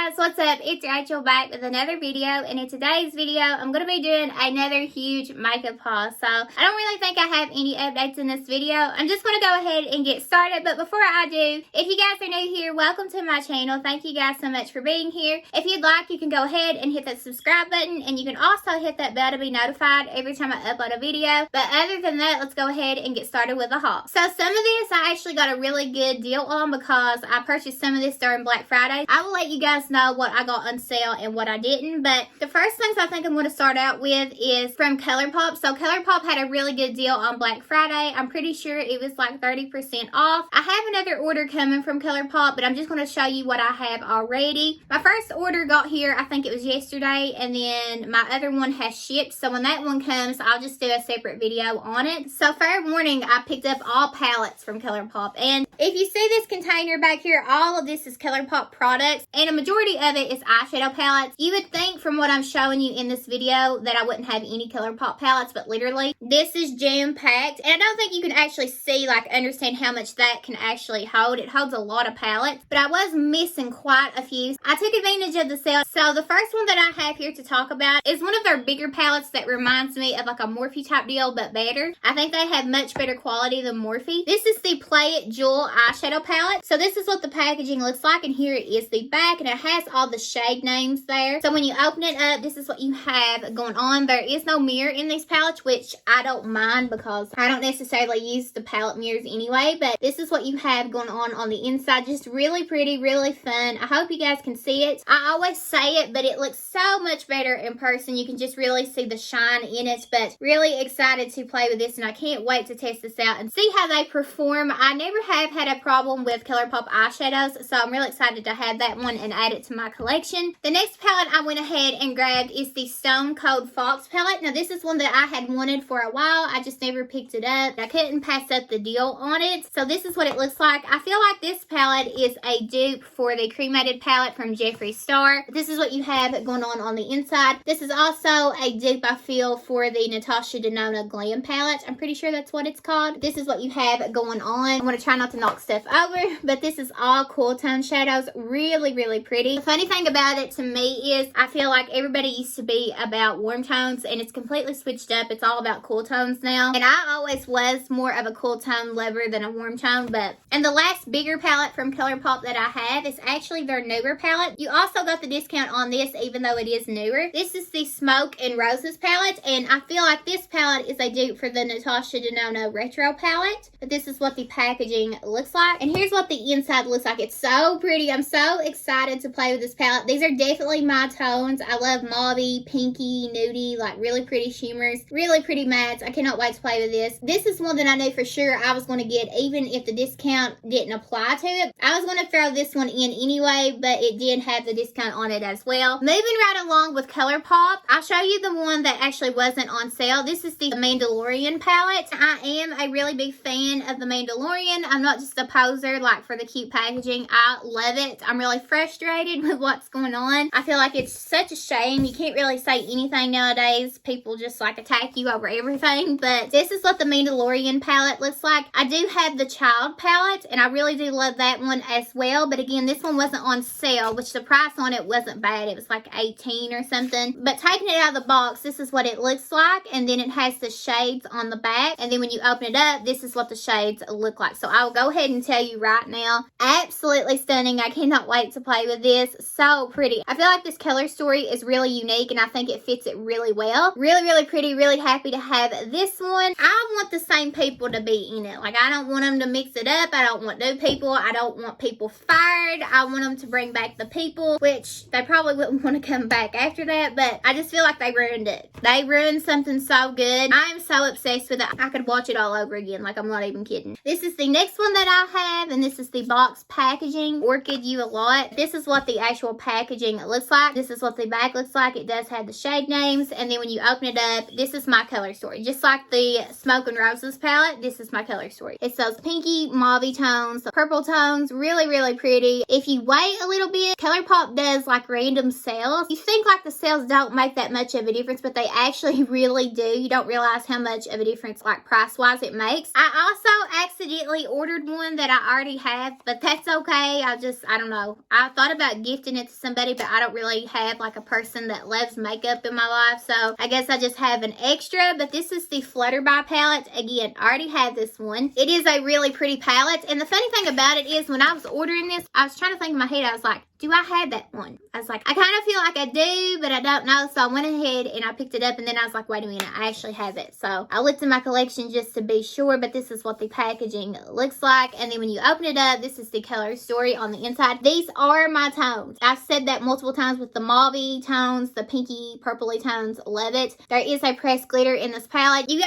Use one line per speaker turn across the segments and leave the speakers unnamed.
guys, what's up? It's Rachel back with another video, and in today's video I'm going to be doing another huge makeup haul. So I don't really think I have any updates in this video. I'm just going to go ahead and get started, but before I do, if you guys are new here, welcome to my channel. Thank you guys so much for being here. If you'd like, you can go ahead and hit that subscribe button, and you can also hit that bell to be notified every time I upload a video. But other than that, let's go ahead and get started with the haul. So some of this I actually got a really good deal on because I purchased some of this during Black Friday. I will let you guys know what I got on sale and what I didn't, but the first things I think I'm going to start out with is from Colourpop. So Colourpop had a really good deal on Black Friday. I'm pretty sure it was like 30% off. I have another order coming from Colourpop, but I'm just going to show you what I have already. My first order got here, I think it was yesterday, and then my other one has shipped. So when that one comes, I'll just do a separate video on it. So fair warning, I picked up all palettes from Colourpop, and if you see this container back here, all of this is Colourpop products, and a majority of it is eyeshadow palettes. You would think from what I'm showing you in this video that I wouldn't have any Colourpop palettes, but literally this is jam-packed, and I don't think you can actually see, understand how much that can actually hold. It holds a lot of palettes, but I was missing quite a few. I took advantage of the sale. So the first one that I have here to talk about is one of their bigger palettes that reminds me of like a Morphe type deal, but better. I think they have much better quality than Morphe. This is the Play It Jewel eyeshadow palette. So this is what the packaging looks like, and here is the back, and it has all the shade names there. So when you open it up, this is what you have going on. There is no mirror in these palettes, which I don't mind because I don't necessarily use the palette mirrors anyway, but this is what you have going on the inside. Just really pretty, really fun. I hope you guys can see it. I always say it, but it looks so much better in person. You can just really see the shine in it, but really excited to play with this, and I can't wait to test this out and see how they perform. I never have had a problem with Colourpop eyeshadows, so I'm really excited to have that one and add it to my collection. The next palette I went ahead and grabbed is the Stone Cold Fox palette. Now this is one that I had wanted for a while. I just never picked it up. I couldn't pass up the deal on it. So this is what it looks like. I feel like this palette is a dupe for the cremated palette from Jeffree Star. This is what you have going on the inside. This is also a dupe, I feel, for the Natasha Denona Glam palette. I'm pretty sure that's what it's called. This is what you have going on. I'm going to try not to knock stuff over, but this is all cool tone shadows. Really, really pretty. The funny thing about it to me is I feel like everybody used to be about warm tones, and it's completely switched up. It's all about cool tones now, and I always was more of a cool tone lover than a warm tone. And the last bigger palette from Colourpop that I have is actually their newer palette. You also got the discount on this even though it is newer. This is the Smoke and Roses palette, and I feel like this palette is a dupe for the Natasha Denona Retro palette, but this is what the packaging looks like, and here's what the inside looks like. It's so pretty. I'm so excited to play with this palette. These are definitely my tones. I love mauvey, pinky, nudie, like really pretty shimmers, really pretty mattes. I cannot wait to play with this. This is one that I knew for sure I was going to get even if the discount didn't apply to it. I was going to throw this one in anyway, but it did have the discount on it as well. Moving right along with Colourpop, I'll show you the one that actually wasn't on sale. This is the Mandalorian palette. I am a really big fan of the Mandalorian. I'm not just a poser like for the cute packaging. I love it. I'm really frustrated with what's going on. I feel like it's such a shame. You can't really say anything nowadays. People just attack you over everything, but this is what the Mandalorian palette looks like. I do have the Child palette, and I really do love that one as well, but again, this one wasn't on sale, which the price on it wasn't bad. It was like $18 or something, but taking it out of the box, this is what it looks like, and then it has the shades on the back, and then when you open it up, this is what the shades look like. So I will go ahead and tell you right now, absolutely stunning. I cannot wait to play with this. So pretty. I feel like this color story is really unique, and I think it fits it really well. Really, really pretty. Really happy to have this one. I want the same people to be in it. I don't want them to mix it up. I don't want new people. I don't want people fired. I want them to bring back the people, which they probably wouldn't want to come back after that, but I just feel like they ruined it. They ruined something so good. I am so obsessed with it. I could watch it all over again. I'm not even kidding. This is the next one that I have, and this is the box packaging. Orchid You a Lot. This is what the actual packaging looks like. This is what the back looks like. It does have the shade names, and then when you open it up, this is my color story. Just like the Smoke and Roses palette, this is my color story. It's those pinky, mauve tones, purple tones. Really, really pretty. If you wait a little bit, Colourpop does random sales. You think the sales don't make that much of a difference, but they actually really do. You don't realize how much of a difference price-wise it makes. I also accidentally ordered one that I already have, but that's okay. I don't know. I thought about about gifting it to somebody, but I don't really have like a person that loves makeup in my life, so I guess I just have an extra. But this is the Flutter palette. Again, I already have this one. It is a really pretty palette, and the funny thing about it is when I was ordering this, I was trying to think in my head, I was like, do I have that one? I was like, I kind of feel like I do, but I don't know. So I went ahead and I picked it up, and then I was like, wait a minute, I actually have it. So I looked in my collection just to be sure, but this is what the packaging looks like. And then when you open it up, this is the color story on the inside. These are my tones. I've said that multiple times with the mauve tones, the pinky, purpley tones. Love it. There is a pressed glitter in this palette. You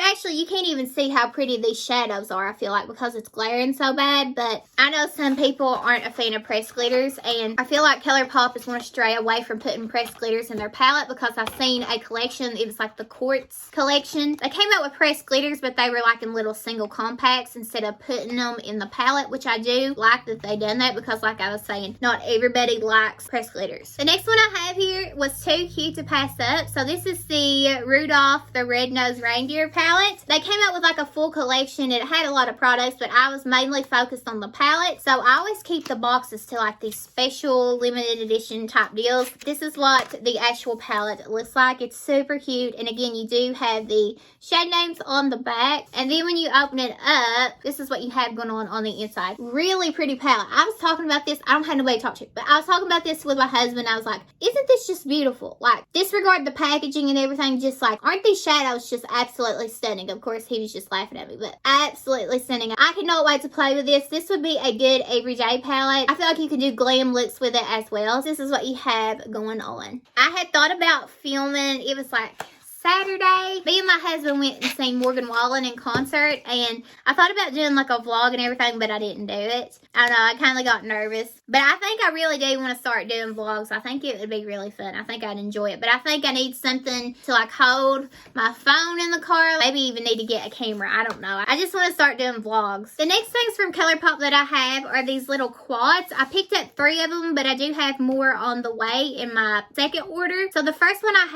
can't even see how pretty these shadows are, I feel like, because it's glaring so bad. But I know some people aren't a fan of pressed glitters, and I feel like Colourpop is going to stray away from putting pressed glitters in their palette, because I've seen a collection, it was like the Quartz collection. They came out with pressed glitters, but they were like in little single compacts instead of putting them in the palette, which I do like that they done that, because like I was saying, not everybody likes pressed glitters. The next one I have here was too cute to pass up. So this is the Rudolph the Red-Nosed Reindeer palette. They came out with like a full collection. It had a lot of products, but I was mainly focused on the palette. So I always keep the boxes to like these special limited edition type deals. This is what the actual palette looks like. It's super cute, and again, you do have the shade names on the back, and then when you open it up, this is what you have going on the inside. Really pretty palette. I was talking about this, I don't have nobody to talk to, but I was talking about this with my husband. I was like, isn't this just beautiful? Like, disregard the packaging and everything, just like, aren't these shadows just absolutely stunning? Of course, he was just laughing at me, but absolutely stunning. I cannot wait to play with this. This would be a good everyday palette. I feel like you can do glam looks with it as well. This is what you have going on. I had thought about filming, it was like Saturday, me and my husband went and seen Morgan Wallen in concert, and I thought about doing like a vlog and everything, but I didn't do it. I know, I kind of got nervous, but I think I really do want to start doing vlogs. I think it would be really fun. I think I'd enjoy it, but I think I need something to like hold my phone in the car. Maybe even need to get a camera. I don't know. I just want to start doing vlogs. The next things from Colourpop that I have are these little quads. I picked up 3 of them, but I do have more on the way in my second order. So the first one I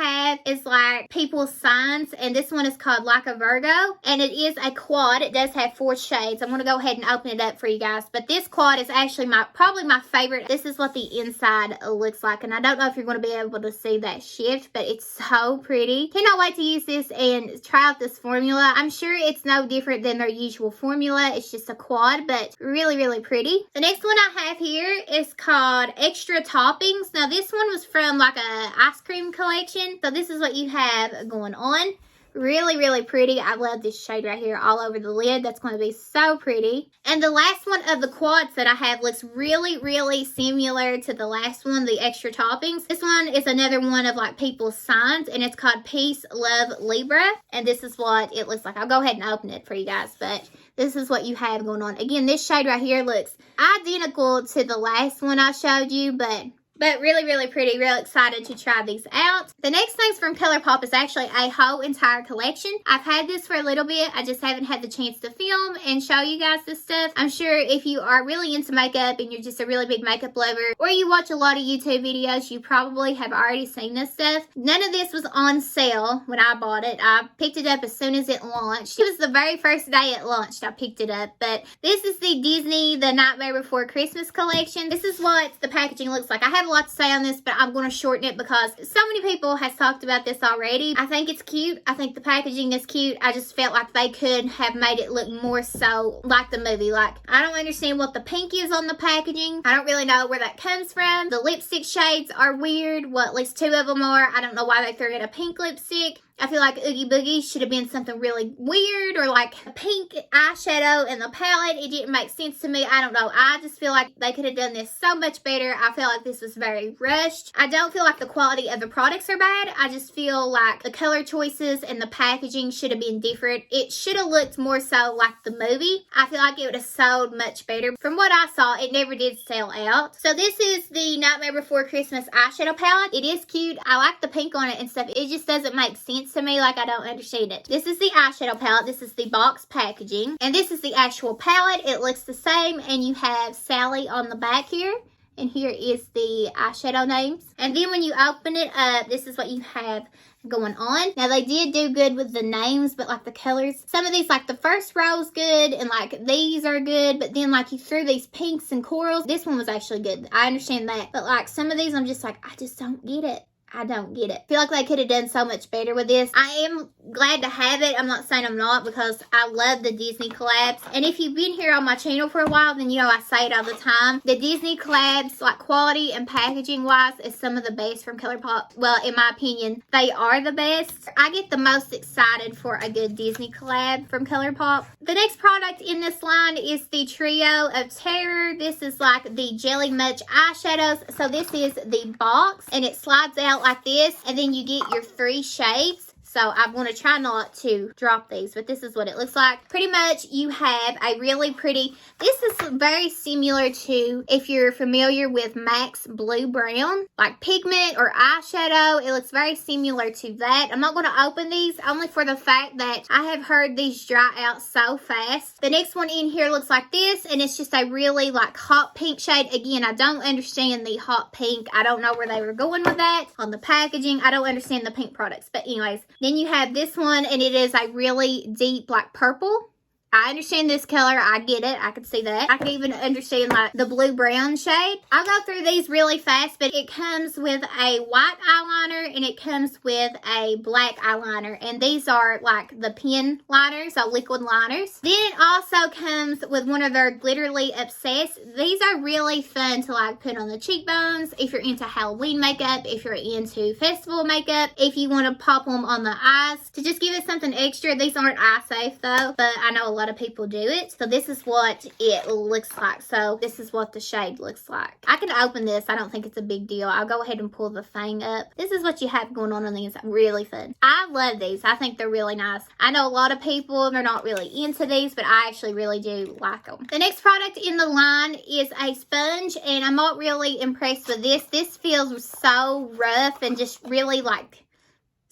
have is like people's signs, and this one is called Like a Virgo, and it is a quad. It does have 4 shades. I'm going to go ahead and open it up for you guys, but this quad is actually probably my favorite. This is what the inside looks like, and I don't know if you're going to be able to see that shift, but it's so pretty. Cannot wait to use this and try out this formula. I'm sure it's no different than their usual formula. It's just a quad, but really, really pretty. The next one I have here is called Extra Toppings. Now, this one was from like a ice cream collection, so this is what you have going on. Really, really pretty. I love this shade right here all over the lid. That's going to be so pretty. And the last one of the quads that I have looks really, really similar to the last one, the Extra Toppings. This one is another one of like people's signs, and it's called Peace, Love, Libra. And this is what it looks like. I'll go ahead and open it for you guys, but this is what you have going on. Again, this shade right here looks identical to the last one I showed you, but really, really pretty. Real excited to try these out. The next things from Colourpop is actually a whole entire collection. I've had this for a little bit. I just haven't had the chance to film and show you guys this stuff. I'm sure if you are really into makeup and you're just a really big makeup lover, or you watch a lot of YouTube videos, you probably have already seen this stuff. None of this was on sale when I bought it. I picked it up as soon as it launched. It was the very first day it launched I picked it up. But this is the Disney The Nightmare Before Christmas collection. This is what the packaging looks like. I have a lot to say on this, but I'm going to shorten it because so many people has talked about this already. I think it's cute. I think the packaging is cute. I just felt like they could have made it look more so like the movie. Like, I don't understand what the pink is on the packaging. I don't really know where that comes from. The lipstick shades are weird. Well, at least 2 of them are. I don't know why they threw in a pink lipstick. I feel like Oogie Boogies should have been something really weird, or like a pink eyeshadow in the palette. It didn't make sense to me. I don't know. I just feel like they could have done this so much better. I feel like this was very rushed. I don't feel like the quality of the products are bad. I just feel like the color choices and the packaging should have been different. It should have looked more so like the movie. I feel like it would have sold much better. From what I saw, it never did sell out. So this is the Nightmare Before Christmas eyeshadow palette. It is cute. I like the pink on it and stuff. It just doesn't make sense to me. Like, I don't understand it. This is the eyeshadow palette. This is the box packaging, and this is the actual palette. It looks the same, and you have Sally on the back here. And here is the eyeshadow names. And then when you open it up, this is what you have going on. Now they did do good with the names, but like the colors, some of these, like the first row is good and like these are good, but then like you threw these pinks and corals. This one was actually good. I understand that, but like some of these I'm just like, I just don't get it. I don't get it. I feel like they could have done so much better with this. I am glad to have it. I'm not saying I'm not, because I love the Disney collabs. And if you've been here on my channel for a while, then you know I say it all the time. The Disney collabs, like quality and packaging wise, is some of the best from Colourpop. Well, in my opinion, they are the best. I get the most excited for a good Disney collab from Colourpop. The next product in this line is the Trio of Terror. This is like the Jelly Much eyeshadows. So this is the box, and it slides out like this, and then you get your 3 shades. So I'm going to try not to drop these, but this is what it looks like. Pretty much you have a really pretty, this is very similar to, if you're familiar with MAC's Blue Brown, like pigment or eyeshadow. It looks very similar to that. I'm not going to open these only for the fact that I have heard these dry out so fast. The next one in here looks like this, and it's just a really like hot pink shade. Again, I don't understand the hot pink. I don't know where they were going with that on the packaging. I don't understand the pink products, but anyways. Then you have this one, and it is a really deep like purple. I understand this color. I get it. I can see that. I can even understand like the blue brown shade. I'll go through these really fast, but it comes with a white eyeliner and it comes with a black eyeliner. And these are like the pen liners, so liquid liners. Then it also comes with one of their Glitterly Obsessed. These are really fun to like put on the cheekbones if you're into Halloween makeup, if you're into festival makeup, if you want to pop them on the eyes to just give it something extra. These aren't eye safe though, but I know a lot of people do it. So this is what it looks like. So this is what the shade looks like. I can open this. I don't think it's a big deal. I'll go ahead and pull the thing up. This is what you have going on these. Really fun. I love these. I think they're really nice. I know a lot of people, they're not really into these, but I actually really do like them. The next product in the line is a sponge, and I'm not really impressed with this. This feels so rough and just really like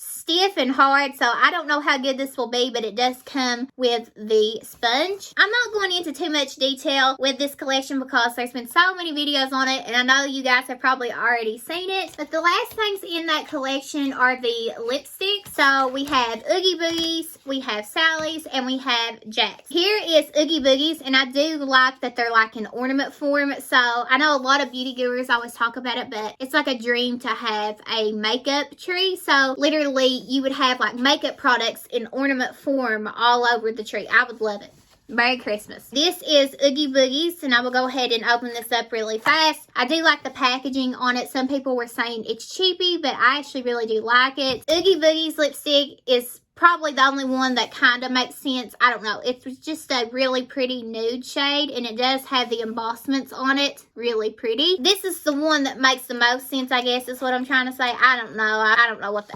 stiff and hard, so I don't know how good this will be, but it does come with the sponge. I'm not going into too much detail with this collection because there's been so many videos on it, and I know you guys have probably already seen it, but the last things in that collection are the lipsticks. So we have Oogie Boogies, we have Sally's, and we have Jack's. Here is Oogie Boogies, and I do like that they're like in ornament form. So I know a lot of beauty gurus always talk about it, but it's like a dream to have a makeup tree. So literally you would have like makeup products in ornament form all over the tree. I would love it. Merry Christmas. This is Oogie Boogies, and I will go ahead and open this up really fast. I do like the packaging on it. Some people were saying it's cheapy, but I actually really do like it. Oogie Boogies lipstick is probably the only one that kind of makes sense. I don't know. It's just a really pretty nude shade, and it does have the embossments on it. Really pretty. This is the one that makes the most sense, I guess is what I'm trying to say. I don't know. I don't know what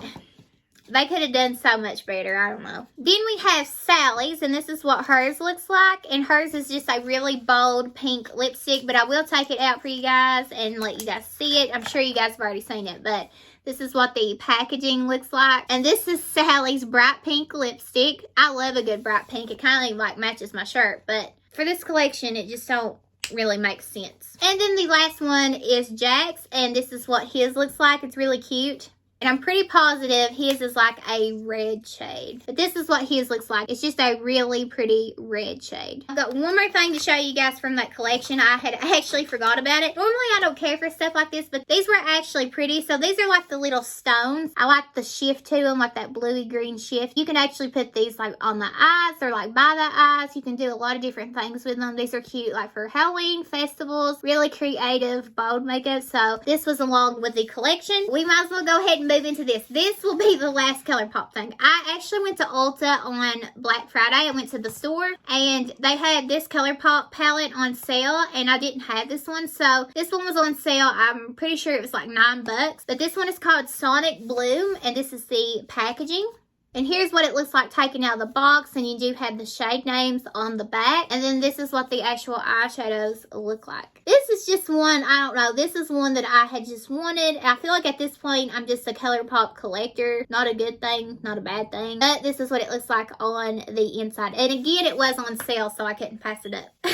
they could have done so much better. I don't know. Then we have Sally's, and this is what hers looks like. And hers is just a really bold pink lipstick, but I will take it out for you guys and let you guys see it. I'm sure you guys have already seen it, but this is what the packaging looks like. And this is Sally's bright pink lipstick. I love a good bright pink. It kind of like matches my shirt, but for this collection, it just don't really make sense. And then the last one is Jack's, and this is what his looks like. It's really cute. And I'm pretty positive his is like a red shade. But this is what his looks like. It's just a really pretty red shade. I've got one more thing to show you guys from that collection. I had actually forgot about it. Normally I don't care for stuff like this, but these were actually pretty. So these are like the little stones. I like the shift to them, like that bluey green shift. You can actually put these like on the eyes or like by the eyes. You can do a lot of different things with them. These are cute like for Halloween, festivals, really creative, bold makeup. So this was along with the collection. We might as well go ahead and move into this. This will be the last Colourpop thing. I actually went to Ulta on Black Friday. I went to the store and they had this Colourpop palette on sale, and I didn't have this one. So this one was on sale. I'm pretty sure it was like $9. But this one is called Sonic Bloom, and this is the packaging. And here's what it looks like taken out of the box, and you do have the shade names on the back. And then this is what the actual eyeshadows look like. This is just one, I don't know, this is one that I had just wanted. I feel like at this point, I'm just a Colourpop collector. Not a good thing, not a bad thing. But this is what it looks like on the inside. And again, it was on sale, so I couldn't pass it up.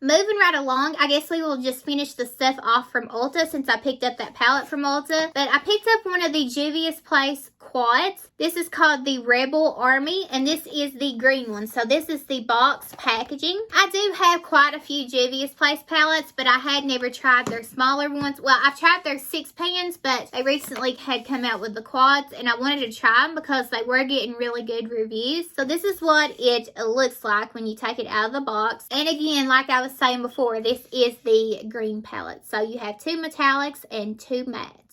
moving right along, I guess we will just finish the stuff off from Ulta since I picked up that palette from Ulta. But I picked up one of the Juvia's Place quads. This is called the Rebel Army, and this is the green one. So this is the box packaging. I do have quite a few Juvia's Place palettes, but I had never tried their smaller ones. Well, I've tried their 6 pans, but they recently had come out with the quads, and I wanted to try them because they were getting really good reviews. So this is what it looks like when you take it out of the box. And again, like I was saying before, this is the green palette. So you have 2 metallics and 2 mattes.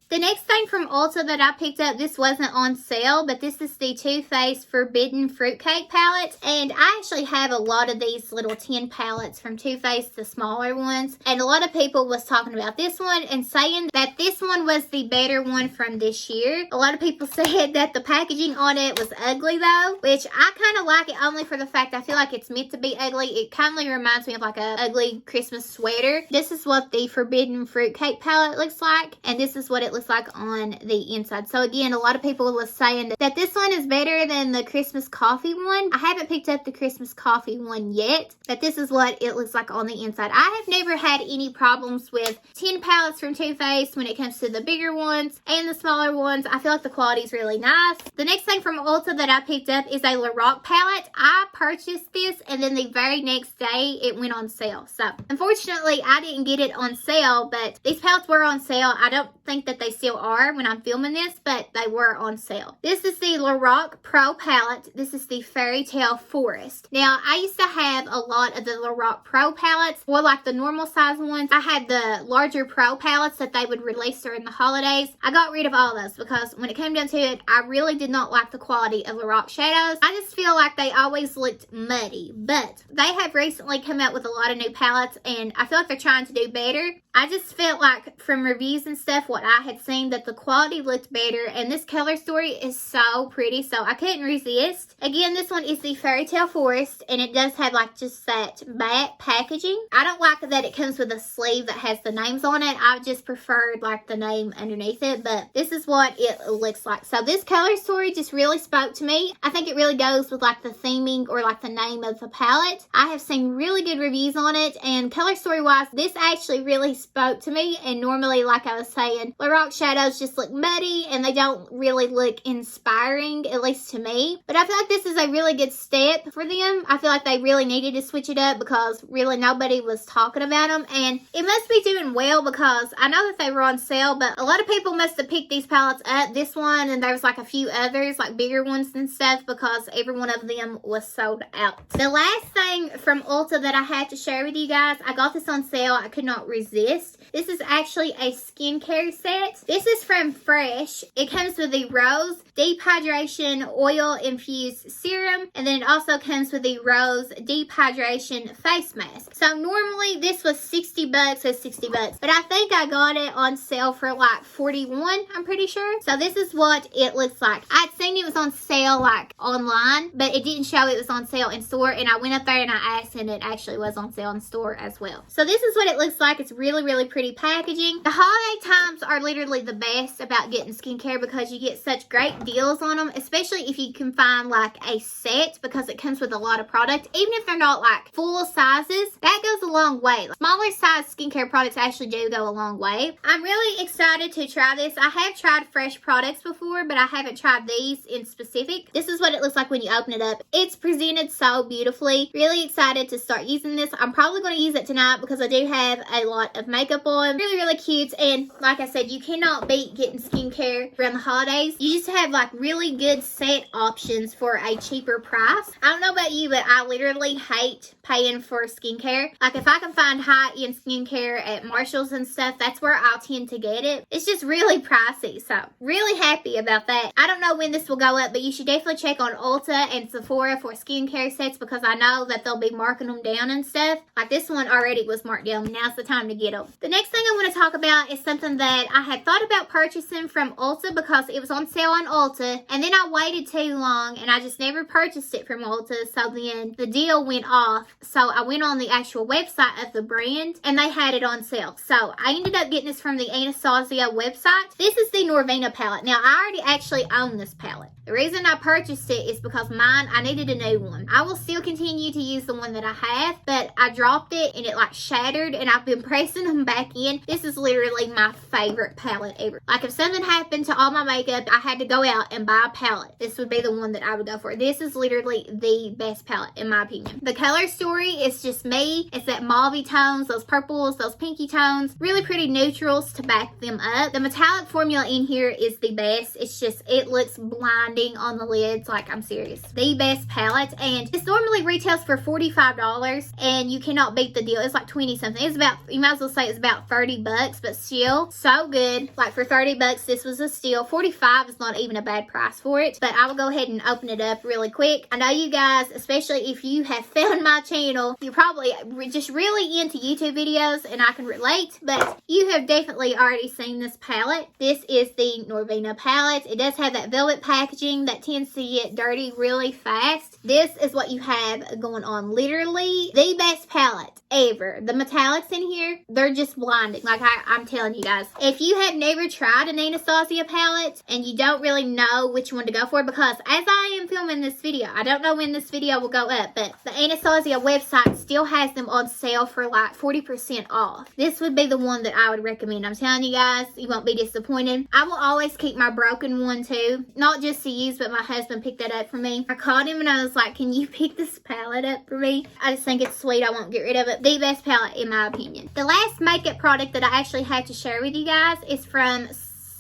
The next thing from Ulta that I picked up, this wasn't on sale, but this is the Too Faced Forbidden Fruitcake palette. And I actually have a lot of these little tin palettes from Too Faced, the smaller ones. And a lot of people was talking about this one and saying that this one was the better one from this year. A lot of people said that the packaging on it was ugly though, which I kind of like it only for the fact I feel like it's meant to be ugly. It kind of reminds me of like a ugly Christmas sweater. This is what the Forbidden Fruitcake palette looks like, and this is what it looks like on the inside. So again, a lot of people was saying that this one is better than the Christmas coffee one. I haven't picked up the Christmas coffee one yet, but this is what it looks like on the inside. I have never had any problems with tin palettes from Too Faced when it comes to the bigger ones and the smaller ones. I feel like the quality is really nice. The next thing from Ulta that I picked up is a Lorac palette. I purchased this and then the very next day it went on sale. So unfortunately I didn't get it on sale, but these palettes were on sale. I don't think that they still are when I'm filming this, but they were on sale. This is the Lorac Pro palette. This is the Fairy Tale Forest. Now, I used to have a lot of the Lorac Pro palettes, or like the normal size ones. I had the larger Pro palettes that they would release during the holidays. I got rid of all those because when it came down to it, I really did not like the quality of Lorac shadows. I just feel like they always looked muddy, but they have recently come out with a lot of new palettes and I feel like they're trying to do better. I just felt like from reviews and stuff, what I had seen, that the quality looked better, and this color story is so pretty, so I couldn't resist. Again, this one is the Fairy Tale Forest, and it does have like just that matte packaging. I don't like that it comes with a sleeve that has the names on it. I just preferred like the name underneath it, but this is what it looks like. So this color story just really spoke to me. I think it really goes with like the theming or like the name of the palette. I have seen really good reviews on it, and color story wise, this actually really spoke to me. And normally, like I was saying, Lorac shadows just look muddy and they don't really look inspiring, at least to me. But I feel like this is a really good step for them. I feel like they really needed to switch it up because really nobody was talking about them, and it must be doing well because I know that they were on sale, but a lot of people must have picked these palettes up, this one, and there was like a few others, like bigger ones and stuff, because every one of them was sold out. The last thing from Ulta that I had to share with you guys, I got this on sale. I could not resist. This is actually a skincare set. This is from Fresh. It comes with the Rose Deep Hydration Oil Infused Serum, and then it also comes with the Rose Deep Hydration Face Mask. So normally this was 60 bucks, so 60 bucks, but I think I got it on sale for like 41, I'm pretty sure. So this is what it looks like. I'd seen it was on sale like online, but it didn't show it was on sale in store, and I went up there and I asked, and it actually was on sale in store as well. So this is what it looks like. It's really, really pretty packaging. The holiday times are literally the best about getting skincare because you get such great deals on them, especially if you can find like a set, because it comes with a lot of product. Even if they're not like full sizes, that goes a long way. Smaller size skincare products actually do go a long way. I'm really excited to try this. I have tried Fresh products before, but I haven't tried these in specific. This is what it looks like when you open it up. It's presented so beautifully. Really excited to start using this. I'm probably going to use it tonight because I do have a lot of makeup on. Really, really cute, and like I said, you cannot beat getting skincare around the holidays. You just have like really good set options for a cheaper price. I don't know about you, but I literally hate paying for skincare. Like if I can find high-end skincare at Marshall's and stuff, that's where I'll tend to get it. It's just really pricey, so really happy about that. I don't know when this will go up, but you should definitely check on Ulta and Sephora for skincare sets because I know that they'll be marking them down and stuff. Like this one already was marked down. Now's the time to get them. The next thing I want to talk about is something that I have had thought about purchasing from Ulta because it was on sale on Ulta, and then I waited too long and I just never purchased it from Ulta, so then the deal went off. So I went on the actual website of the brand and they had it on sale. So I ended up getting this from the Anastasia website. This is the Norvena palette. Now I already actually own this palette. The reason I purchased it is because mine, I needed a new one. I will still continue to use the one that I have, but I dropped it and it like shattered and I've been pressing them back in. This is literally my favorite palette ever. Like if something happened to all my makeup, I had to go out and buy a palette, this would be the one that I would go for. This is literally the best palette in my opinion. The color story is just me. It's that mauvey tones, those purples, those pinky tones, really pretty neutrals to back them up. The metallic formula in here is the best. It's just, it looks blinding on the lids, like I'm serious. The best palette, and this normally retails for $45 and you cannot beat the deal. It's like 20 something. It's about, you might as well say it's about 30 bucks, but still so good. Like for 30 bucks, this was a steal. 45 is not even a bad price for it, but I will go ahead and open it up really quick. I know you guys, especially if you have found my channel, you're probably just really into YouTube videos and I can relate, but you have definitely already seen this palette. This is the Norvena palette. It does have that velvet packaging that tends to get dirty really fast. This is what you have going on. Literally the best palette ever. The metallics in here, they're just blinding. Like I'm telling you guys, if you have never tried an Anastasia palette and you don't really know which one to go for, because as I am filming this video, I don't know when this video will go up, but the Anastasia website still has them on sale for like 40% off. This would be the one that I would recommend. I'm telling you guys, you won't be disappointed. I will always keep my broken one too, not just to use, but my husband picked that up for me. I called him and I was like, can you pick this palette up for me? I just think it's sweet. I won't get rid of it. The best palette in my opinion. The last makeup product that I actually had to share with you guys is from,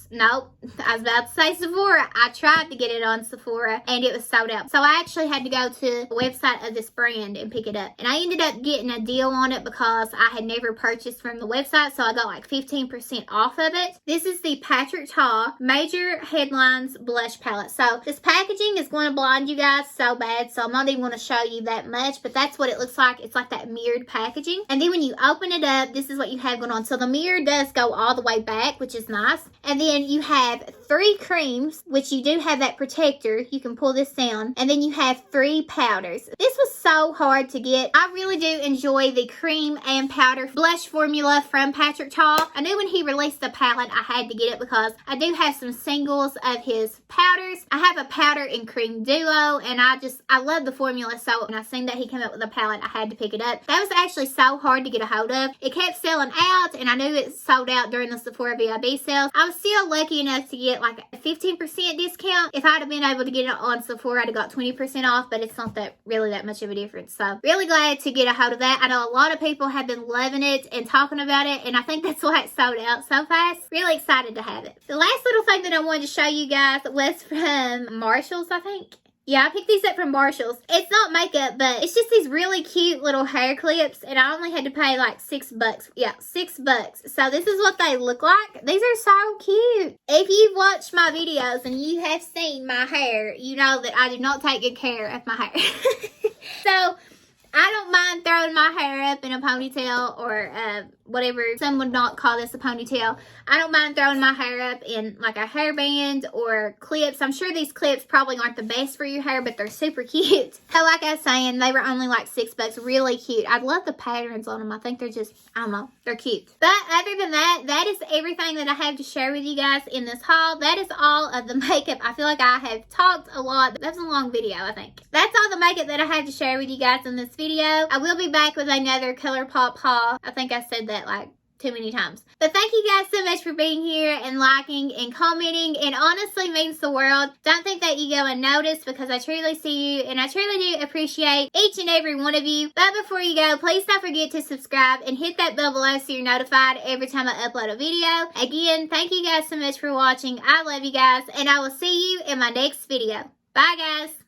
nope, I was about to say Sephora. I tried to get it on Sephora and it was sold out. So I actually had to go to the website of this brand and pick it up. And I ended up getting a deal on it because I had never purchased from the website. So I got like 15% off of it. This is the Patrick Ta Major Headlines Blush Palette. So this packaging is going to blind you guys so bad. So I'm not even going to show you that much. But that's what it looks like. It's like that mirrored packaging. And then when you open it up, this is what you have going on. So the mirror does go all the way back, which is nice. And then you have 3 creams, which you do have that protector. You can pull this down. And then you have 3 powders. This was so hard to get. I really do enjoy the cream and powder blush formula from Patrick Ta. I knew when he released the palette, I had to get it because I do have some singles of his powders. I have a powder and cream duo, and I love the formula. So when I seen that he came up with a palette, I had to pick it up. That was actually so hard to get a hold of. It kept selling out, and I knew it sold out during the Sephora VIB sales. I was still lucky enough to get like a 15% discount. If I'd have been able to get it on Sephora, I'd have got 20% off, but it's not that really that much of a difference. So really glad to get a hold of that. I know a lot of people have been loving it and talking about it, and I think that's why it sold out so fast. Really excited to have it. The last little thing that I wanted to show you guys was from Marshalls, I think. Yeah, I picked these up from Marshalls. It's not makeup, but it's just these really cute little hair clips, and I only had to pay like $6. Yeah, $6. So this is what they look like. These are so cute. If you've watched my videos and you have seen my hair, you know that I do not take good care of my hair. So I don't mind throwing my hair up in a ponytail or whatever. Some would not call this a ponytail. I don't mind throwing my hair up in like a hairband or clips. I'm sure these clips probably aren't the best for your hair, but they're super cute. So like I was saying, they were only like $6. Really cute. I love the patterns on them. I think they're just, I don't know, they're cute. But other than that, that is everything that I have to share with you guys in this haul. That is all of the makeup. I feel like I have talked a lot. That was a long video, I think. That's all the makeup that I have to share with you guys in this video. I will be back with another Colourpop haul. I think I said that like too many times. But thank you guys so much for being here and liking and commenting. It honestly means the world. Don't think that you go unnoticed, because I truly see you and I truly do appreciate each and every one of you. But before you go, please don't forget to subscribe and hit that bell below so you're notified every time I upload a video. Again, thank you guys so much for watching. I love you guys, and I will see you in my next video. Bye guys.